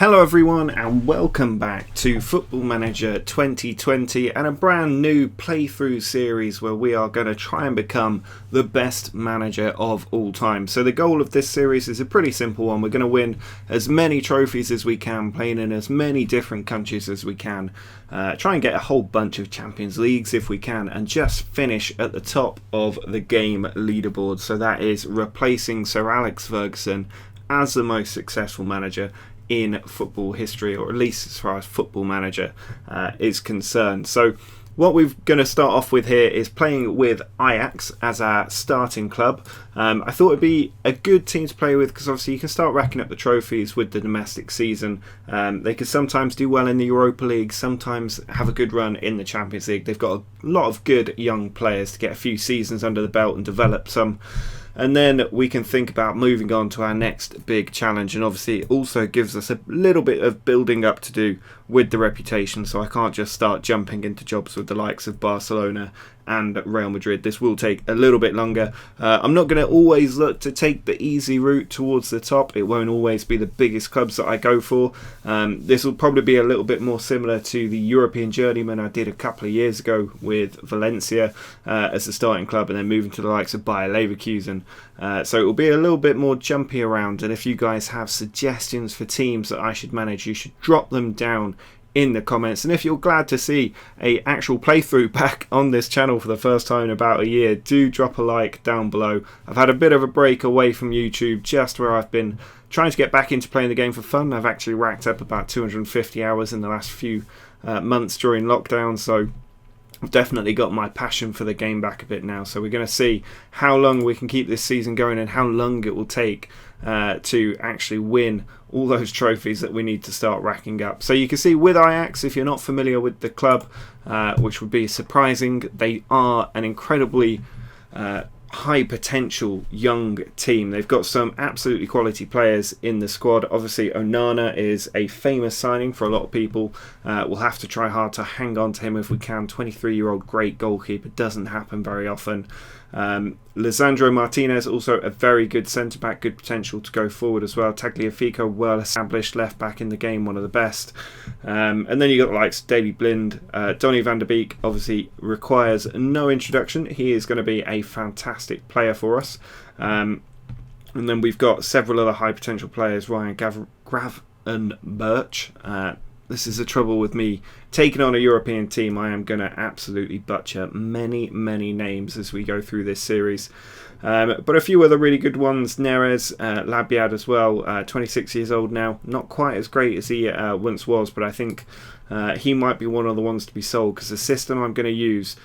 Hello everyone and welcome back to Football Manager 2020 and a brand new playthrough series where we are going to try and become the best manager of all time. So the goal of this series is a pretty simple one. We're going to win as many trophies as we can, playing in as many different countries as we can, try and get a whole bunch of Champions Leagues if we can, and just finish at the top of the game leaderboard. So that is replacing Sir Alex Ferguson as the most successful manager in football history, or at least as far as Football Manager is concerned. So what we're going to start off with here is playing with Ajax as our starting club. I thought it'd be a good team to play with because obviously you can start racking up the trophies with the domestic season. They can sometimes do well in the Europa League, sometimes have a good run in the Champions League. They've got a lot of good young players to get a few seasons under the belt and develop some. And then we can think about moving on to our next big challenge, and obviously it also gives us a little bit of building up to do with the reputation, so I can't just start jumping into jobs with the likes of Barcelona and Real Madrid. This will take a little bit longer. I'm not going to always look to take the easy route towards the top. It won't always be the biggest clubs that I go for. This will probably be a little bit more similar to the European journeyman I did a couple of years ago with Valencia as the starting club, and then moving to the likes of Bayer Leverkusen. So it will be a little bit more jumpy around, and if you guys have suggestions for teams that I should manage, you should drop them down in the comments. And if you're glad to see a actual playthrough back on this channel for the first time in about a year, do drop a like down below. I've had a bit of a break away from YouTube, just where I've been trying to get back into playing the game for fun. I've actually racked up about 250 hours in the last few months during lockdown, so I've definitely got my passion for the game back a bit now. So we're going to see how long we can keep this season going and how long it will take to actually win all those trophies that we need to start racking up. So you can see with Ajax, if you're not familiar with the club, which would be surprising, they are an incredibly high potential young team. They've got some absolutely quality players in the squad. Obviously Onana is a famous signing for a lot of people. We'll have to try hard to hang on to him if we can. 23-year-old great goalkeeper, doesn't happen very often. Lisandro Martinez, also a very good centre-back, good potential to go forward as well. Tagliafico, well-established left-back in the game, one of the best. And then you got the likes of Daley Blind. Donny van der Beek obviously requires no introduction. He is going to be a fantastic player for us. And then we've got several other high-potential players. Ryan Gravenberch. This is the trouble with me taking on a European team. I am going to absolutely butcher many names as we go through this series. But a few other really good ones. Neres, Labiad as well, 26 years old now. Not quite as great as he once was, but I think he might be one of the ones to be sold, because the system I'm going to use,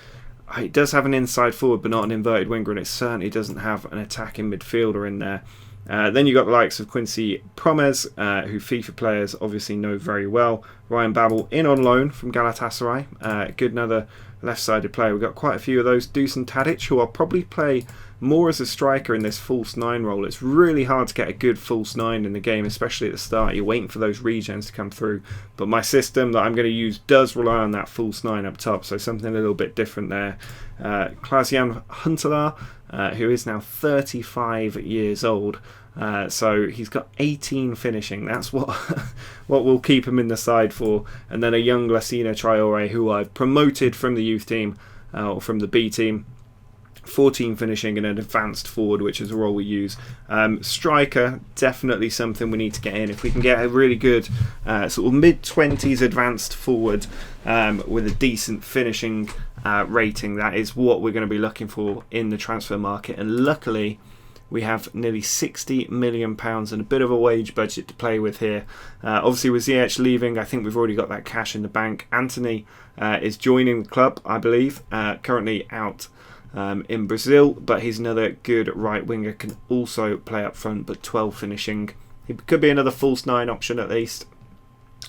it does have an inside forward but not an inverted winger, and it certainly doesn't have an attacking midfielder in there. Then you got the likes of Quincy Promes, who FIFA players obviously know very well. Ryan Babel in on loan from Galatasaray. Good another left-sided player. We've got quite a few of those. Dusan Tadic, who I'll probably play more as a striker in this false nine role. It's really hard to get a good false nine in the game, especially at the start. You're waiting for those regens to come through. But my system that I'm going to use does rely on that false nine up top, so something a little bit different there. Klaas-Jan Huntelaar, who is now 35 years old. So he's got 18 finishing. That's what what will keep him in the side for. And then a young Lassina Traore, who I've promoted from the youth team, or from the B team. 14 finishing and an advanced forward, which is a role we use. Striker, definitely something we need to get in. If we can get a really good sort of mid-20s advanced forward with a decent finishing rating, that is what we're going to be looking for in the transfer market. And luckily, we have nearly £60 million and a bit of a wage budget to play with here. Obviously, with Ziyech leaving, I think we've already got that cash in the bank. Anthony is joining the club, I believe, currently out in Brazil, but he's another good right winger, can also play up front, but 12 finishing. He could be another false nine option at least.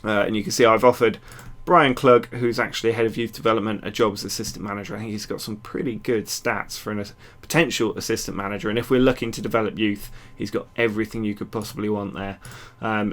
And you can see I've offered Brian Klug, who's actually head of youth development, a job as assistant manager. I think he's got some pretty good stats for a potential assistant manager, and if we're looking to develop youth, he's got everything you could possibly want there.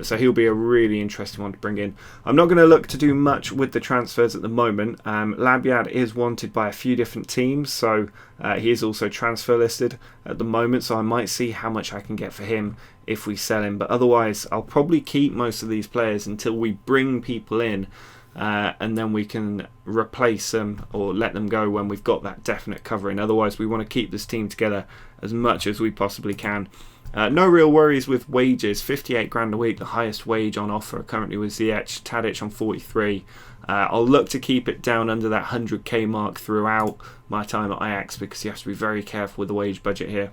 So he'll be a really interesting one to bring in. I'm not going to look to do much with the transfers at the moment. Labyad is wanted by a few different teams, so he is also transfer listed at the moment, so I might see how much I can get for him if we sell him, but otherwise I'll probably keep most of these players until we bring people in, and then we can replace them or let them go when we've got that definite covering. Otherwise we want to keep this team together as much as we possibly can. No real worries with wages. 58 grand a week, the highest wage on offer currently with Ziyech. Tadic on 43. I'll look to keep it down under that 100k mark throughout my time at Ajax, because you have to be very careful with the wage budget here.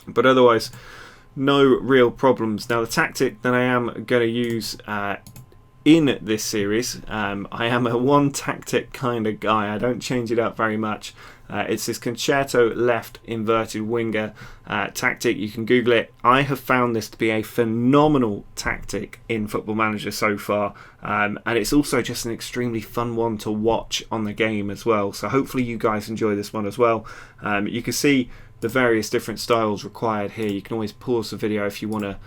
But otherwise, no real problems. Now the tactic that I am going to use in this series, I am a one tactic kind of guy. I don't change it up very much. It's this concerto left inverted winger tactic. You can Google it. I have found this to be a phenomenal tactic in Football Manager so far, and it's also just an extremely fun one to watch on the game as well. So hopefully you guys enjoy this one as well. You can see the various different styles required here. You can always pause the video if you want to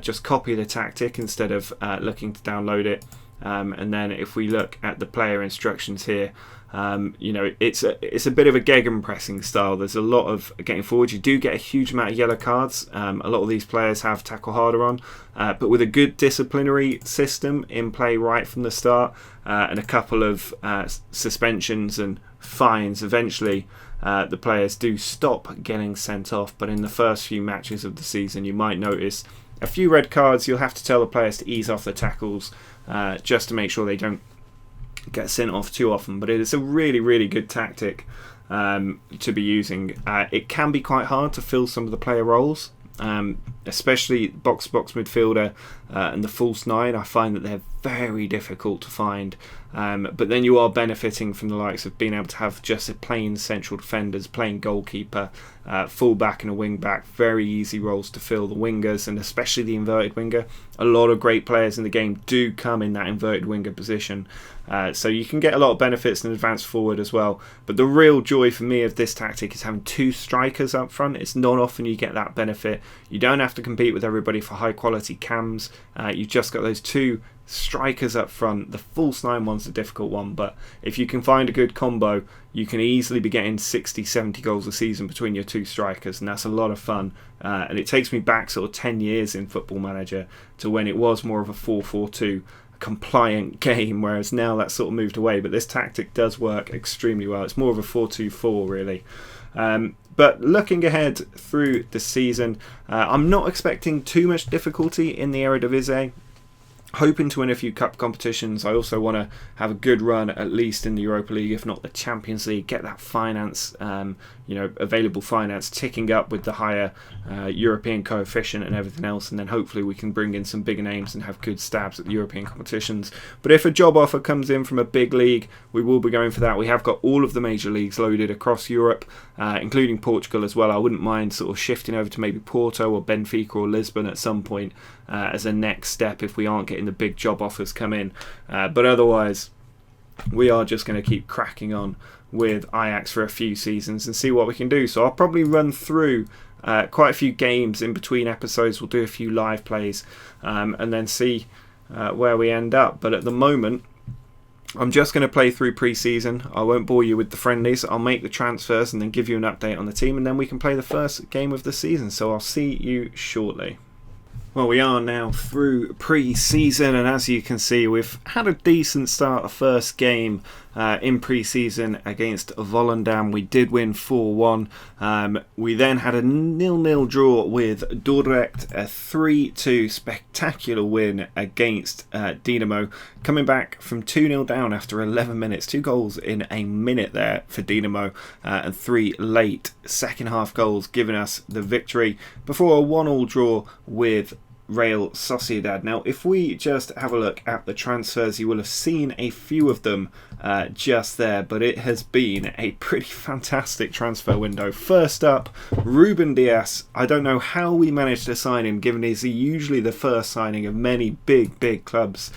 just copy the tactic instead of looking to download it. And then if we look at the player instructions here, you know, it's a bit of a gegenpressing style. There's a lot of getting forward. You do get a huge amount of yellow cards. A lot of these players have tackle harder on, but with a good disciplinary system in play right from the start, and a couple of suspensions and fines, eventually the players do stop getting sent off. But in the first few matches of the season, you might notice a few red cards. You'll have to tell the players to ease off the tackles just to make sure they don't get sent off too often. But it is a really, really good tactic to be using. It can be quite hard to fill some of the player roles, especially box-to-box midfielder and the false nine. I find that they're very difficult to find, but then you are benefiting from the likes of being able to have just a plain central defenders, plain goalkeeper, full-back and a wing-back. Very easy roles to fill. The wingers, and especially the inverted winger, a lot of great players in the game do come in that inverted winger position, so you can get a lot of benefits and advance forward as well. But the real joy for me of this tactic is having two strikers up front. It's not often you get that benefit. You don't have to compete with everybody for high quality cams. You've just got those two strikers up front. The false nine one's a difficult one, but if you can find a good combo, you can easily be getting 60-70 goals a season between your two strikers, and that's a lot of fun. And it takes me back sort of 10 years in Football Manager to when it was more of a 4-4-2 compliant game, whereas now that's sort of moved away. But this tactic does work extremely well. It's more of a 4-2-4 really. But looking ahead through the season, I'm not expecting too much difficulty in the Eredivisie. Hoping to win a few cup competitions. I also want to have a good run at least in the Europa League, if not the Champions League. Get that finance, available finance ticking up with the higher European coefficient and everything else, and then hopefully we can bring in some bigger names and have good stabs at the European competitions. But if a job offer comes in from a big league, we will be going for that. We have got all of the major leagues loaded across Europe, including Portugal as well. I wouldn't mind sort of shifting over to maybe Porto or Benfica or Lisbon at some point as a next step if we aren't getting the big job offers come in. But otherwise, we are just going to keep cracking on with Ajax for a few seasons and see what we can do. So I'll probably run through quite a few games in between episodes. We'll do a few live plays and then see where we end up. But at the moment, I'm just going to play through pre-season. I won't bore you with the friendlies. I'll make the transfers and then give you an update on the team, and then we can play the first game of the season. So I'll see you shortly. Well, we are now through pre-season, and as you can see, we've had a decent start. A first game in pre-season against Volendam. We did win 4-1. We then had a 0-0 draw with Dordrecht, a 3-2 spectacular win against Dynamo, coming back from 2-0 down after 11 minutes. 2 goals in a minute there for Dynamo, and 3 late second half goals giving us the victory before a 1-1 draw with Real Sociedad. Now, if we just have a look at the transfers, you will have seen a few of them just there, but it has been a pretty fantastic transfer window. First up, Ruben Dias. I don't know how we managed to sign him, given he's usually the first signing of many big clubs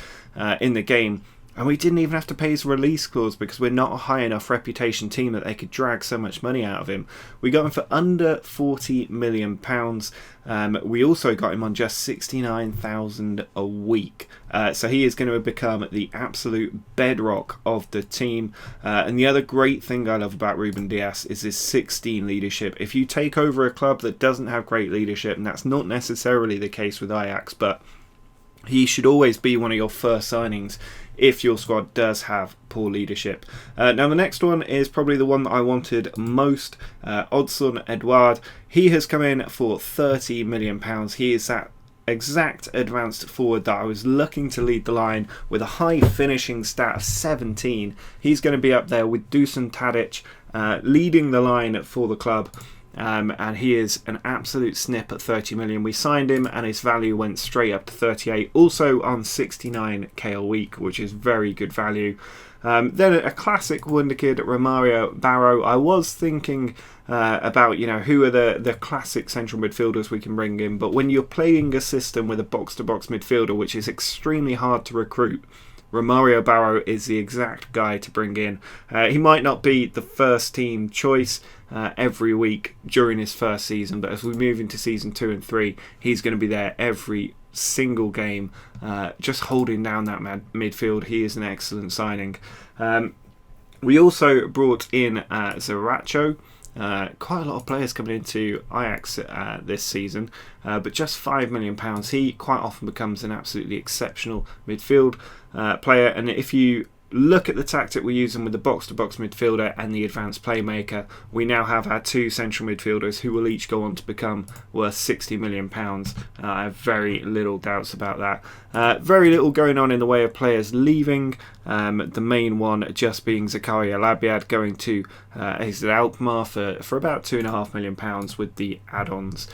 in the game. And we didn't even have to pay his release clause because we're not a high enough reputation team that they could drag so much money out of him. We got him for under £40 million. We also got him on just 69,000 a week. So he is going to become the absolute bedrock of the team. And the other great thing I love about Ruben Dias is his 16 leadership. If you take over a club that doesn't have great leadership, and that's not necessarily the case with Ajax, but he should always be one of your first signings if your squad does have poor leadership. Now the next one is probably the one that I wanted most. Odsonne Edouard. He has come in for £30 million. He is that exact advanced forward that I was looking to lead the line with a high finishing stat of 17. He's going to be up there with Dusan Tadic leading the line for the club. And he is an absolute snip at 30 million. We signed him and his value went straight up to 38, also on 69k a week, which is very good value. Then a classic wonder kid, Romario Barrow. I was thinking about, who are the classic central midfielders we can bring in, but when you're playing a system with a box-to-box midfielder, which is extremely hard to recruit, Romario Barrow is the exact guy to bring in. He might not be the first team choice every week during his first season, but as we move into season 2 and 3, he's going to be there every single game, just holding down that midfield. He is an excellent signing. We also brought in Zaracho. Quite a lot of players coming into Ajax this season, but just £5 million. He quite often becomes an absolutely exceptional midfield player, and if you look at the tactic we're using with the box-to-box midfielder and the advanced playmaker, we now have our two central midfielders who will each go on to become worth £60 million. I have very little doubts about that. Very little going on in the way of players leaving. The main one just being Zakaria Labiad going to AZ Alkmaar for about £2.5 million with the add-ons.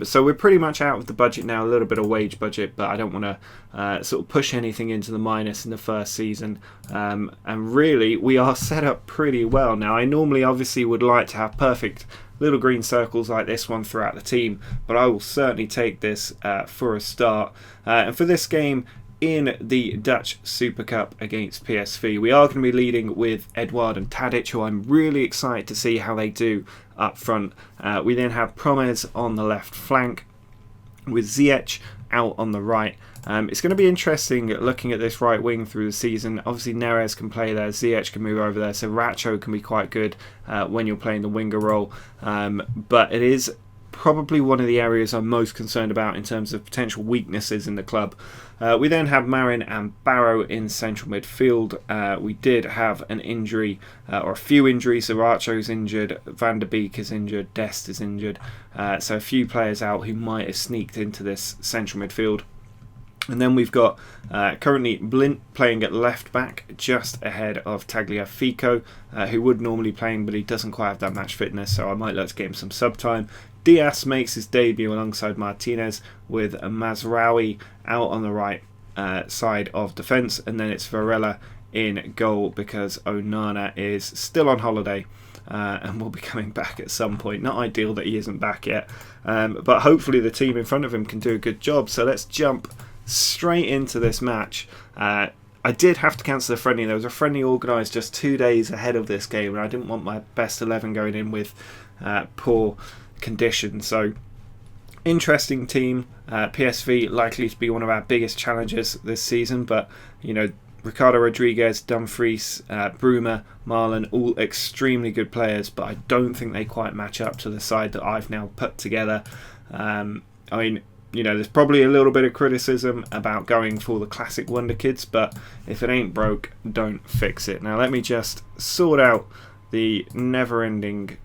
So we're pretty much out of the budget now, a little bit of wage budget, but I don't want to sort of push anything into the minus in the first season. And really, we are set up pretty well now. I normally obviously would like to have perfect little green circles like this one throughout the team, but I will certainly take this for a start. And for this game in the Dutch Super Cup against PSV, we are going to be leading with Edouard and Tadic, who I'm really excited to see how they do up front. We then have Promes on the left flank with Ziyech out on the right. It's going to be interesting looking at this right wing through the season. Obviously Neres can play there, Ziyech can move over there, so Racho can be quite good when you're playing the winger role, but it is probably one of the areas I'm most concerned about in terms of potential weaknesses in the club. We then have Marin and Barrow in central midfield. We did have an injury, or a few injuries. Saracho's injured, Van der Beek is injured, Dest is injured. So a few players out who might have sneaked into this central midfield. And then we've got currently Blint playing at left back, just ahead of Tagliafico, who would normally playing, but he doesn't quite have that match fitness, so I might like to get him some sub time. Diaz makes his debut alongside Martinez, with Mazraoui out on the right side of defence, and then it's Varela in goal because Onana is still on holiday and will be coming back at some point. Not ideal that he isn't back yet, but hopefully the team in front of him can do a good job. So let's jump straight into this match. I did have to cancel the friendly. There was a friendly organised just 2 days ahead of this game, and I didn't want my best 11 going in with poor conditions. So interesting team. PSV likely to be one of our biggest challenges this season, but Ricardo Rodriguez, Dumfries, Bruma, Marlon, all extremely good players, but I don't think they quite match up to the side that I've now put together. There's probably a little bit of criticism about going for the classic wonder kids, but if it ain't broke, don't fix it. Now let me just sort out the never-ending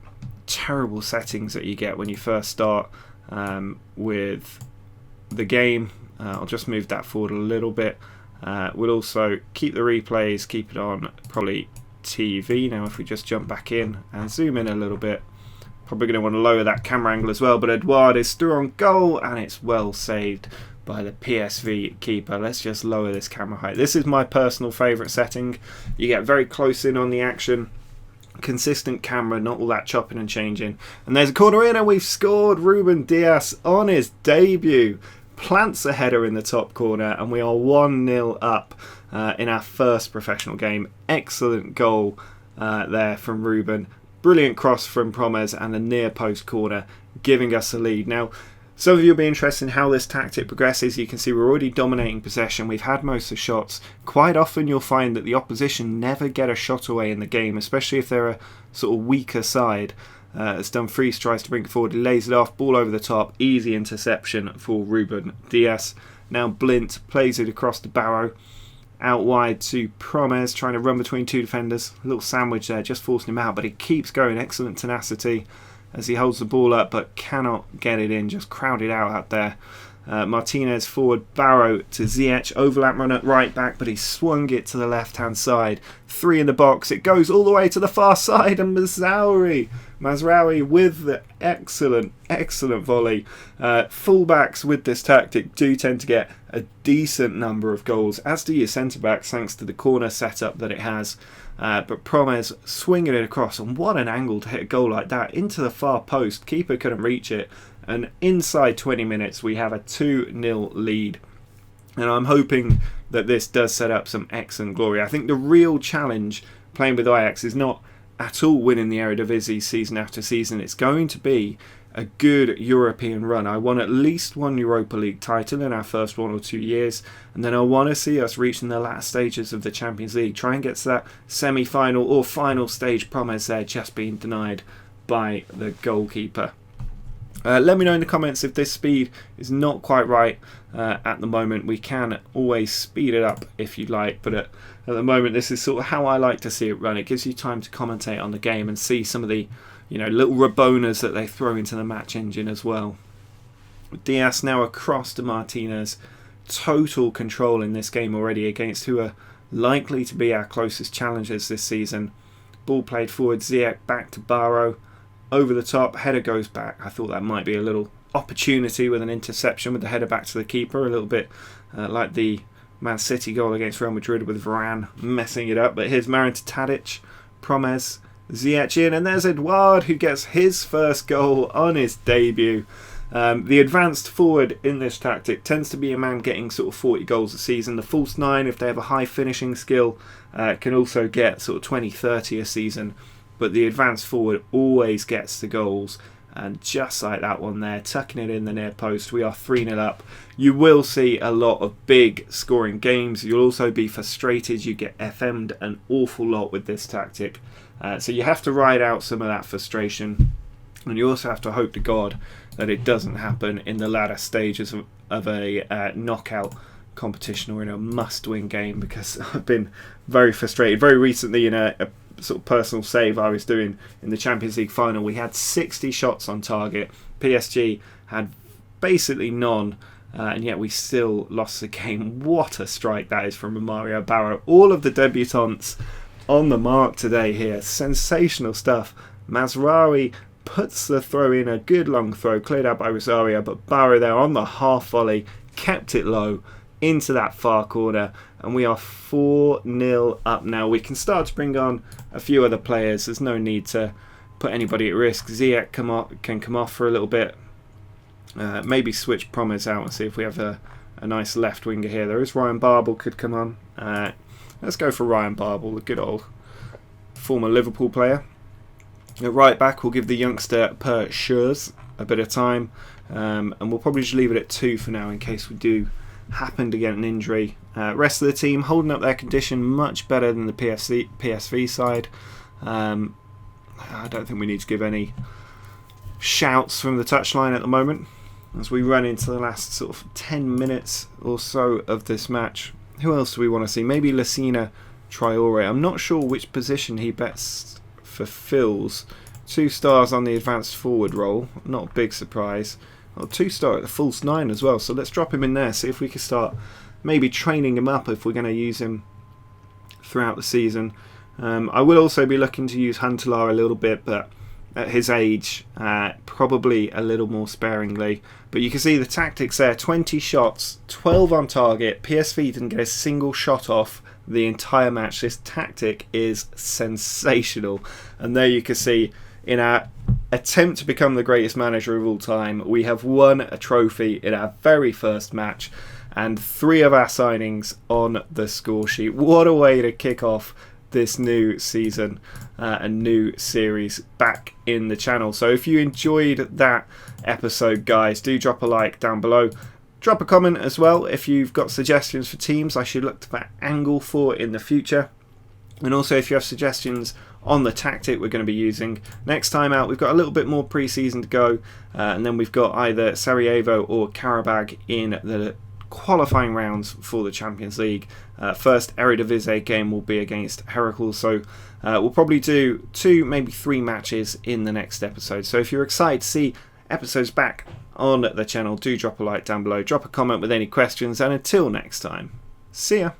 terrible settings that you get when you first start with the game. I'll just move that forward a little bit. We'll also keep the replays, keep it on probably TV. Now if we just jump back in and zoom in a little bit, probably going to want to lower that camera angle as well, but Edouard is through on goal and it's well saved by the PSV keeper. Let's just lower this camera height. This is my personal favourite setting. You get very close in on the action, consistent camera, not all that chopping and changing. And there's a corner in and we've scored. Ruben Dias on his debut. plants a header in the top corner, and we are 1-0 up in our first professional game. Excellent goal there from Ruben. Brilliant cross from Promes and a near post corner, giving us the lead. Now, some of you will be interested in how this tactic progresses. You can see we're already dominating possession. We've had most of the shots. Quite often you'll find that the opposition never get a shot away in the game, especially if they're a sort of weaker side. As Dumfries tries to bring it forward, he lays it off, ball over the top, easy interception for Ruben Dias. Now Blint plays it across to Barrow, out wide to Promes, trying to run between two defenders. A little sandwich there, just forcing him out, but he keeps going. Excellent tenacity as he holds the ball up but cannot get it in, just crowded out there. Martinez forward, Barrow to Ziyech, overlap run at right back, but he swung it to the left hand side. 3 in the box, it goes all the way to the far side, and Mazraoui with the excellent volley. Fullbacks with this tactic do tend to get a decent number of goals, as do your centre backs, thanks to the corner setup that it has. But Promes swinging it across, and what an angle to hit a goal like that into the far post. Keeper couldn't reach it, and inside 20 minutes we have a 2-0 lead. And I'm hoping that this does set up some excellent glory. I think the real challenge playing with Ajax is not at all winning the Eredivisie season after season. It's going to be a good European run. I want at least one Europa League title in our first 1 or 2 years, and then I want to see us reaching the last stages of the Champions League. Try and get to that semi-final or final stage. Promise there just being denied by the goalkeeper. Let me know in the comments if this speed is not quite right at the moment. We can always speed it up if you'd like, but at the moment this is sort of how I like to see it run. It gives you time to commentate on the game and see some of the little Rabonas that they throw into the match engine as well. Dias now across to Martinez. Total control in this game already against who are likely to be our closest challengers this season. Ball played forward, Ziyech back to Barrow. Over the top, header goes back. I thought that might be a little opportunity with an interception with the header back to the keeper. A little bit like the Man City goal against Real Madrid with Varane messing it up. But here's Marin to Tadic, Promes, Ziyech in, and there's Edouard who gets his first goal on his debut. The advanced forward in this tactic tends to be a man getting sort of 40 goals a season. The false 9, if they have a high finishing skill, can also get sort of 20-30 a season. But the advanced forward always gets the goals, and just like that one there, tucking it in the near post, we are 3-0 up. You will see a lot of big scoring games. You'll also be frustrated. You get FM'd an awful lot with this tactic. So you have to ride out some of that frustration, and you also have to hope to God that it doesn't happen in the latter stages of a knockout competition or in a must-win game, because I've been very frustrated. Very recently in a sort of personal save I was doing in the Champions League final, we had 60 shots on target. PSG had basically none, and yet we still lost the game. What a strike that is from Mario Barrow. All of the debutants on the mark today here. Sensational stuff. Mazraoui puts the throw in, a good long throw, cleared out by Rosario, but Barrow there on the half volley kept it low into that far corner, and we are 4-0 up now. We can start to bring on a few other players. There's no need to put anybody at risk. Ziyech can come off for a little bit. Maybe switch Promes out and see if we have a nice left winger here. There is Ryan Babel could come on. Let's go for Ryan Babel, the good old former Liverpool player. At right back, we'll give the youngster Per Schurz a bit of time, and we'll probably just leave it at 2 for now in case we do happen to get an injury. Rest of the team holding up their condition much better than the PSV side. I don't think we need to give any shouts from the touchline at the moment as we run into the last sort of 10 minutes or so of this match. Who else do we want to see? Maybe Lassina Traore. I'm not sure which position he best fulfills. 2 stars on the advanced forward role, not a big surprise. Well, 2-star at the false 9 as well, so let's drop him in there, see if we can start maybe training him up if we're going to use him throughout the season. I will also be looking to use Huntelaar a little bit, but at his age, probably a little more sparingly. But you can see the tactics there, 20 shots, 12 on target. PSV didn't get a single shot off the entire match. This tactic is sensational. And there you can see in our attempt to become the greatest manager of all time. We have won a trophy in our very first match and 3 of our signings on the score sheet. What a way to kick off this new season, a new series back in the channel. So if you enjoyed that episode, guys, do drop a like down below. Drop a comment as well if you've got suggestions for teams I should look to that angle for in the future. And also if you have suggestions on the tactic we're going to be using next time out. We've got a little bit more pre-season to go, and then we've got either Sarajevo or Karabag in the qualifying rounds for the Champions League. First Eredivisie game will be against Heracles, so we'll probably do 2, maybe 3 matches in the next episode. So if you're excited to see episodes back on the channel, do drop a like down below, drop a comment with any questions, and until next time, see ya.